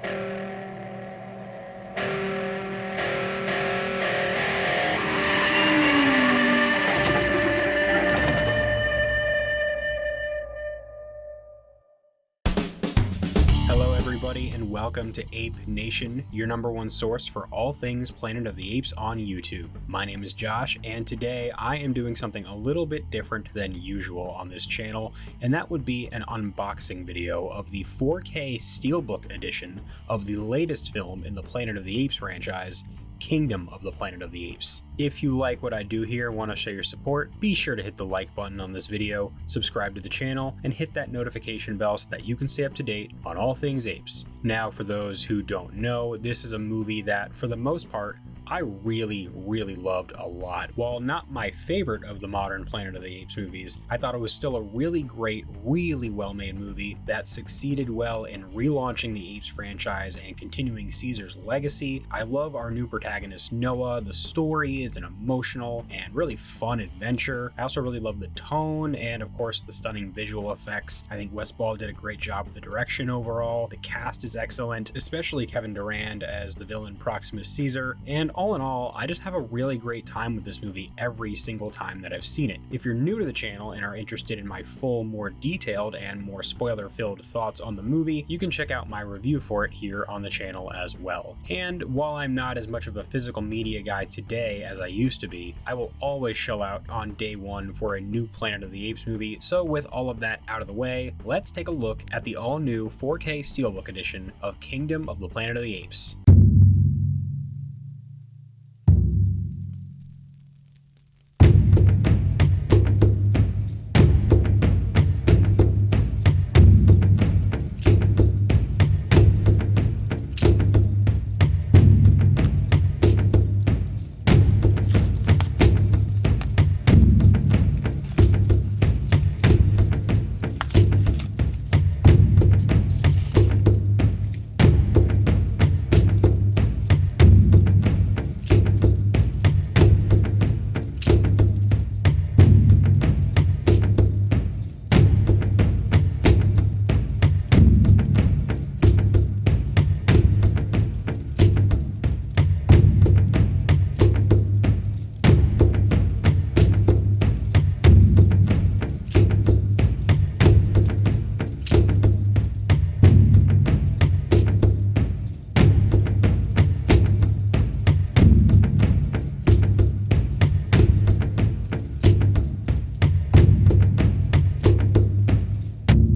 Hello everybody and welcome to Ape Nation, your number one source for all things Planet of the Apes on YouTube. My name is Josh and today I am doing something a little bit different than usual on this channel, and that would be an unboxing video of the 4K SteelBook edition of the latest film in the Planet of the Apes franchise, Kingdom of the Planet of the Apes. If you like what I do here and want to show your support, be sure to hit the like button on this video, subscribe to the channel, and hit that notification bell so that you can stay up to date on all things apes. Now, for those who don't know, this is a movie that, for the most part, I really loved a lot. While not my favorite of the modern Planet of the Apes movies, I thought it was still a really great, really well-made movie that succeeded well in relaunching the Apes franchise and continuing Caesar's legacy. I love our new protagonist, Noah. The story is an emotional and really fun adventure. I also really love the tone and, of course, the stunning visual effects. I think Wes Ball did a great job with the direction overall. The cast is excellent, especially Kevin Durand as the villain Proximus Caesar, and all in all, I just have a really great time with this movie every single time that I've seen it. If you're new to the channel and are interested in my full, more detailed and more spoiler-filled thoughts on the movie, you can check out my review for it here on the channel as well. And while I'm not as much of a physical media guy today as I used to be, I will always shell out on day one for a new Planet of the Apes movie. So with all of that out of the way, let's take a look at the all-new 4K SteelBook edition of Kingdom of the Planet of the Apes.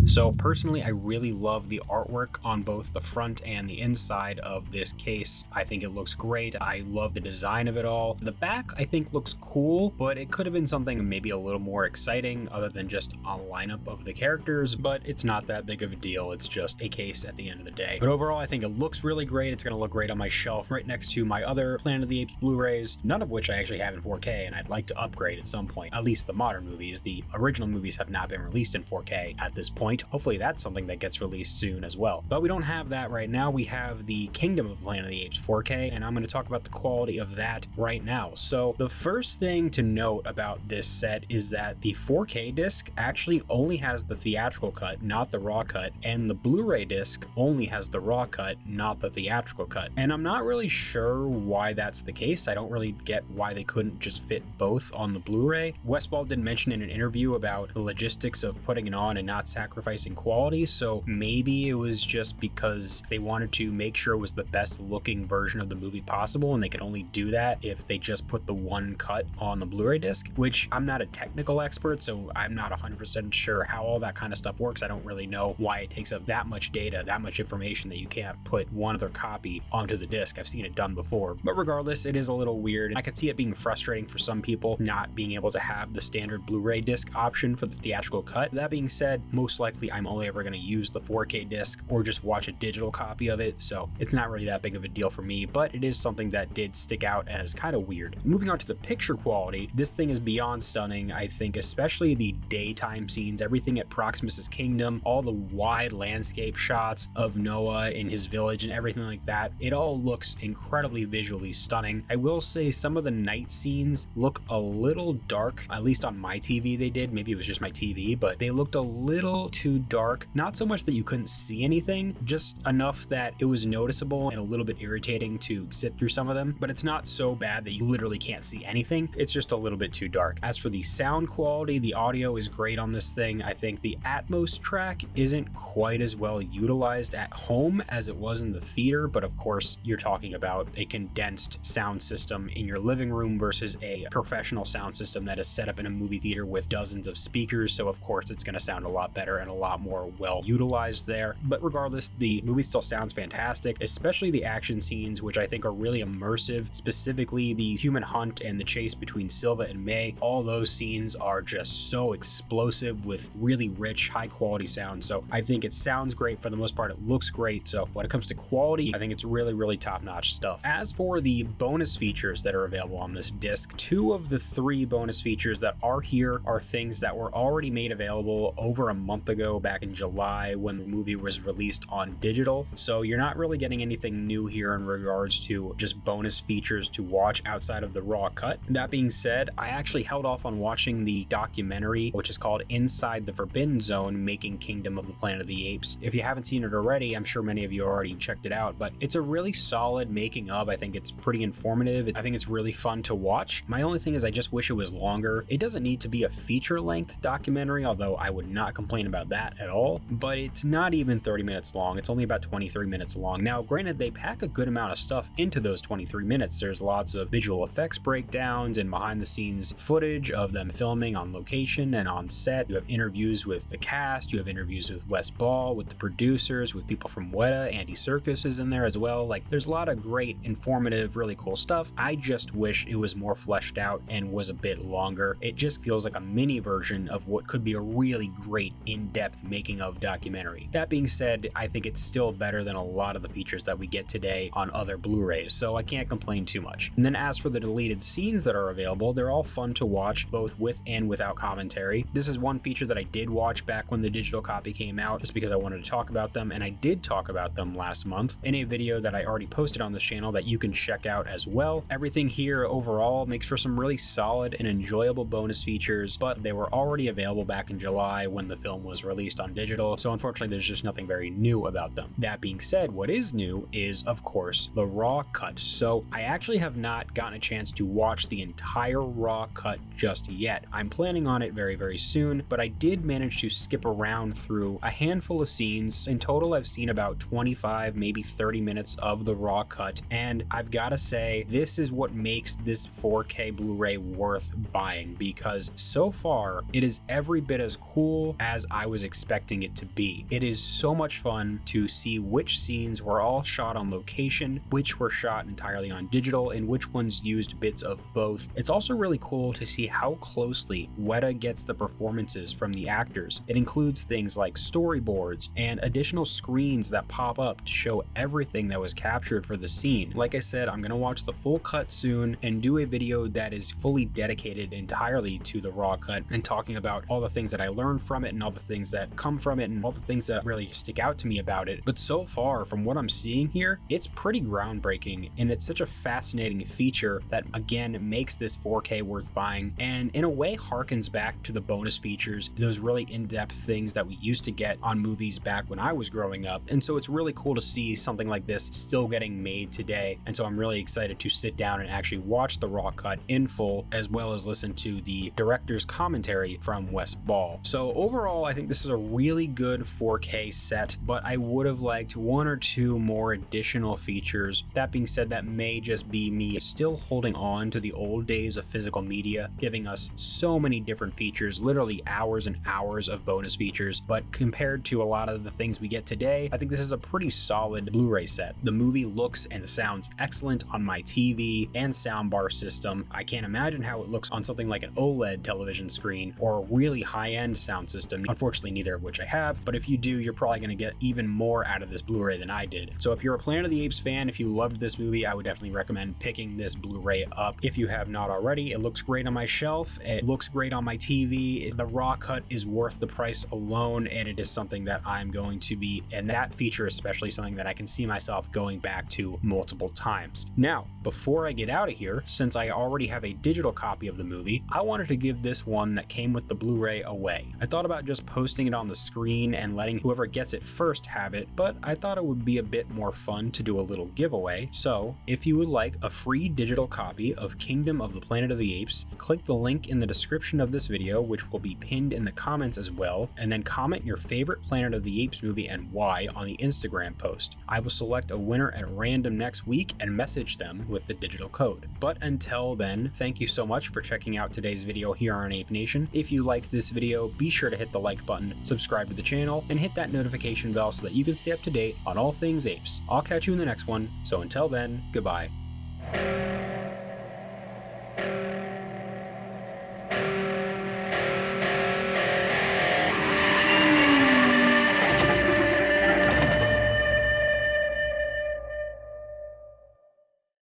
So personally, I really love the artwork on both the front and the inside of this case. I think it looks great. I love the design of it all. The back, I think, looks cool, but it could have been something maybe a little more exciting other than just a lineup of the characters, but it's not that big of a deal. It's just a case at the end of the day. But overall, I think it looks really great. It's going to look great on my shelf right next to my other Planet of the Apes Blu-rays, none of which I actually have in 4K, and I'd like to upgrade at some point. At least the modern movies. The original movies have not been released in 4K at this point. Hopefully that's something that gets released soon as well. But we don't have that right now. We have the Kingdom of Planet of the Apes 4K, and I'm going to talk about the quality of that right now. So the first thing to note about this set is that the 4K disc actually only has the theatrical cut, not the raw cut, and the Blu-ray disc only has the raw cut, not the theatrical cut. And I'm not really sure why that's the case. I don't really get why they couldn't just fit both on the Blu-ray. Wes Ball did mention in an interview about the logistics of putting it on and not sacrificing quality, so maybe it was just because they wanted to make sure it was the best looking version of the movie possible, and they could only do that if they just put the one cut on the Blu-ray disc, which I'm not a technical expert, so I'm not 100% sure how all that kind of stuff works. I don't really know why it takes up that much data, that much information that you can't put one other copy onto the disc. I've seen it done before, but regardless, it is a little weird. I could see it being frustrating for some people not being able to have the standard Blu-ray disc option for the theatrical cut. That being said, most likely I'm only ever going to use the 4K disc or just watch a digital copy of it, so it's not really that big of a deal for me, but it is something that did stick out as kind of weird. Moving on to the picture quality, this thing is beyond stunning. I think especially the daytime scenes, everything at Proximus's kingdom, all the wide landscape shots of Noah in his village and everything like that. It all looks incredibly visually stunning. I will say some of the night scenes look a little dark, at least on my TV they did. Maybe it was just my TV, but they looked a little too dark. Not so much that you couldn't see anything, just enough that it was noticeable and a little bit irritating to sit through some of them, but it's not so bad that you literally can't see anything. It's just a little bit too dark. As for the sound quality, the audio is great on this thing. I think the Atmos track isn't quite as well utilized at home as it was in the theater, but of course you're talking about a condensed sound system in your living room versus a professional sound system that is set up in a movie theater with dozens of speakers, so of course it's going to sound a lot better and a lot more well utilized there. But regardless, the movie still sounds fantastic, especially the action scenes, which I think are really immersive, specifically the human hunt and the chase between Silva and May. All those scenes are just so explosive with really rich, high quality sound. So I think it sounds great for the most part. It looks great. So when it comes to quality, I think it's really, really top-notch stuff. As for the bonus features that are available on this disc, 2 of the 3 bonus features that are here are things that were already made available over a month ago, back in July, when the movie was released on digital. So you're not really getting anything new here in regards to just bonus features to watch outside of the raw cut. That being said, I actually held off on watching the documentary, which is called Inside the Forbidden Zone, Making Kingdom of the Planet of the Apes. If you haven't seen it already, I'm sure many of you already checked it out, but it's a really solid making of. I think it's pretty informative. I think it's really fun to watch. My only thing is I just wish it was longer. It doesn't need to be a feature-length documentary, although I would not complain about that at all, but it's not even 30 minutes long. It's only about 23 minutes long. Now, granted, they pack a good amount of stuff into those 23 minutes. There's lots of visual effects breakdowns and behind-the-scenes footage of them filming on location and on set. You have interviews with the cast, you have interviews with Wes Ball, with the producers, with people from Weta. Andy Serkis is in there as well. Like, there's a lot of great, informative, really cool stuff. I just wish it was more fleshed out and was a bit longer. It just feels like a mini version of what could be a really great in-depth making of documentary. That being said, I think it's still better than a lot of the features that we get today on other Blu-rays, so I can't complain too much. And then as for the deleted scenes that are available, they're all fun to watch, both with and without commentary. This is one feature that I did watch back when the digital copy came out, just because I wanted to talk about them, and I did talk about them last month in a video that I already posted on this channel that you can check out as well. Everything here overall makes for some really solid and enjoyable bonus features, but they were already available back in July when the film was released on digital, so unfortunately there's just nothing very new about them. That being said, what is new is, of course, the raw cut. So I actually have not gotten a chance to watch the entire raw cut just yet. I'm planning on it very, very soon, but I did manage to skip around through a handful of scenes. In total, I've seen about 25, maybe 30 minutes of the raw cut, and I've got to say, this is what makes this 4K Blu-ray worth buying, because so far, it is every bit as cool as I was expecting it to be. It is so much fun to see which scenes were all shot on location, which were shot entirely on digital, and which ones used bits of both. It's also really cool to see how closely Weta gets the performances from the actors. It includes things like storyboards and additional screens that pop up to show everything that was captured for the scene. Like I said, I'm gonna watch the full cut soon and do a video that is fully dedicated entirely to the raw cut and talking about all the things that I learned from it and all the things that come from it and all the things that really stick out to me about it. But so far, from what I'm seeing here, it's pretty groundbreaking, and it's such a fascinating feature that again makes this 4K worth buying, and in a way harkens back to the bonus features, those really in-depth things that we used to get on movies back when I was growing up. And so it's really cool to see something like this still getting made today, and so I'm really excited to sit down and actually watch the raw cut in full, as well as listen to the director's commentary from Wes Ball. So overall, I think this is a really good 4K set, but I would have liked 1 or 2 more additional features. That being said, that may just be me still holding on to the old days of physical media, giving us so many different features, literally hours and hours of bonus features. But compared to a lot of the things we get today, I think this is a pretty solid Blu-ray set. The movie looks and sounds excellent on my TV and soundbar system. I can't imagine how it looks on something like an OLED television screen or a really high-end sound system. Unfortunately, neither of which I have, but if you do, you're probably going to get even more out of this Blu-ray than I did. So if you're a Planet of the Apes fan, if you loved this movie, I would definitely recommend picking this Blu-ray up. If you have not already, it looks great on my shelf, it looks great on my TV, TV. The raw cut is worth the price alone, and it is something that I'm going to be, and that feature especially, something that I can see myself going back to multiple times. Now, before I get out of here, since I already have a digital copy of the movie, I wanted to give this one that came with the Blu-ray away. I thought about just posting it on the screen and letting whoever gets it first have it, but I thought it would be a bit more fun to do a little giveaway. So if you would like a free digital copy of Kingdom of the Planet of the Apes, click the link in the description of this video, which will be pinned in the comments as well, and then comment your favorite Planet of the Apes movie and why on the Instagram post. I will select a winner at random next week and message them with the digital code. But until then, thank you so much for checking out today's video here on Ape Nation. If you liked this video, be sure to hit the like button, subscribe to the channel, and hit that notification bell so that you can stay up to date on all things apes. I'll catch you in the next one, so until then, goodbye.